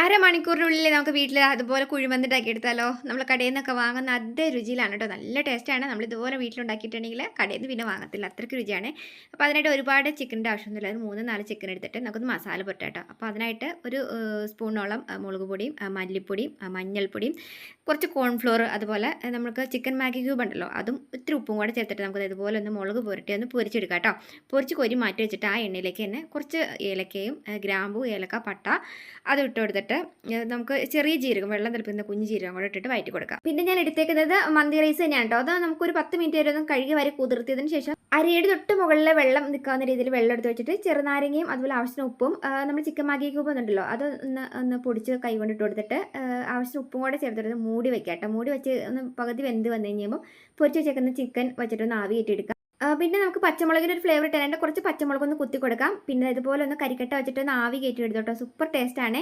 അരമണിക്കൂറിനുള്ളിൽ നമുക്ക് വീട്ടിൽ അതുപോലെ കുഴിമന്തിണ്ടാക്കി എടുത്താലോ? നമ്മൾ കടയിൽ നിന്നൊക്കെ വാങ്ങുന്ന അതേ രുചിയിലാണ് കേട്ടോ. നല്ല ടേസ്റ്റാണ്. നമ്മൾ ഇതുപോലെ വീട്ടിലുണ്ടാക്കിയിട്ടുണ്ടെങ്കിൽ കടയിൽ നിന്ന് പിന്നെ വാങ്ങത്തില്ല. അത്രയ്ക്ക് രുചിയാണ്. അപ്പോൾ അതിനായിട്ട് ഒരുപാട് ചിക്കൻ്റെ ആവശ്യമൊന്നുമില്ല. ഒരു 3-4 ചിക്കൻ എടുത്തിട്ട് നമുക്കൊന്ന് മസാല പുരട്ടാം കേട്ടോ. അപ്പോൾ അതിനായിട്ട് ഒരു സ്പൂണോളം മുളക് പൊടിയും മല്ലിപ്പൊടിയും മഞ്ഞൾപ്പൊടിയും കുറച്ച് കോൺഫ്ലോർ, അതുപോലെ നമുക്ക് ചിക്കൻ മാഗി ക്യൂബ് ഉണ്ടല്ലോ, അതും ഇത്തിരി ഉപ്പും കൂടെ ചേർത്തിട്ട് നമുക്ക് ഇതുപോലെ ഒന്ന് മുളക് പുരട്ടി ഒന്ന് പൊരിച്ചെടുക്കാം കേട്ടോ. പൊരിച്ച് കോരി മാറ്റി വെച്ചിട്ട് ആ എണ്ണയിലേക്ക് തന്നെ കുറച്ച് ഏലക്കയും ഗ്രാമ്പൂ, ഏലക്ക, പട്ട അത് ഇട്ട് കൊടുത്തിട്ട് നമുക്ക് ചെറിയ ജീരകം, വെള്ളം തിളപ്പിക്കുന്ന കുഞ്ഞ് ജീരകം കൂടെ ഇട്ടിട്ട് വഴറ്റി കൊടുക്കാം. പിന്നെ ഞാൻ എടുത്തേക്കുന്നത് മന്തി റൈസ് തന്നെയാണ് കേട്ടോ. അത് നമുക്കൊരു 10 മിനിറ്റ് വരെ ഒന്ന് കഴുകി വരെ കുതിർത്തിയതിന് ശേഷം അരിയുടെ തൊട്ട് മുകളിലെ വെള്ളം നിൽക്കാവുന്ന രീതിയിൽ വെള്ളം എടുത്ത് വെച്ചിട്ട് ചെറുനാരങ്ങയും അതുപോലെ ആവശ്യത്തിന് ഉപ്പും നമ്മൾ ചിക്കൻ മാഗി ക്യൂബ് ഉണ്ടല്ലോ അത് ഒന്ന് പൊടിച്ച് കൈ കൊണ്ടിട്ട് കൊടുത്തിട്ട് ആവശ്യത്തിന് ഉപ്പും കൂടെ ചേർത്തിട്ട് മൂടി വെക്കാം കേട്ടോ. മൂടി വെച്ച് ഒന്ന് പകുതി വെന്ത് വന്നു കഴിയുമ്പോൾ പൊരിച്ച് വെച്ചേക്കുന്ന ചിക്കൻ വെച്ചിട്ടൊന്ന് ആവി കയറ്റിയെടുക്കാം. പിന്നെ നമുക്ക് പച്ചമുളകിൻ്റെ ഒരു ഫ്ലേവർ ഇട്ടാനായിട്ട് കുറച്ച് പച്ചമുളക് ഒന്ന് കുത്തി കൊടുക്കാം. പിന്നെ ഇതുപോലെ ഒന്ന് കരിക്കട്ട വെച്ചിട്ട് ഒന്ന് ആവി കയറ്റി എടുത്തോട്ടോ. സൂപ്പർ ടേസ്റ്റ് ആണ്.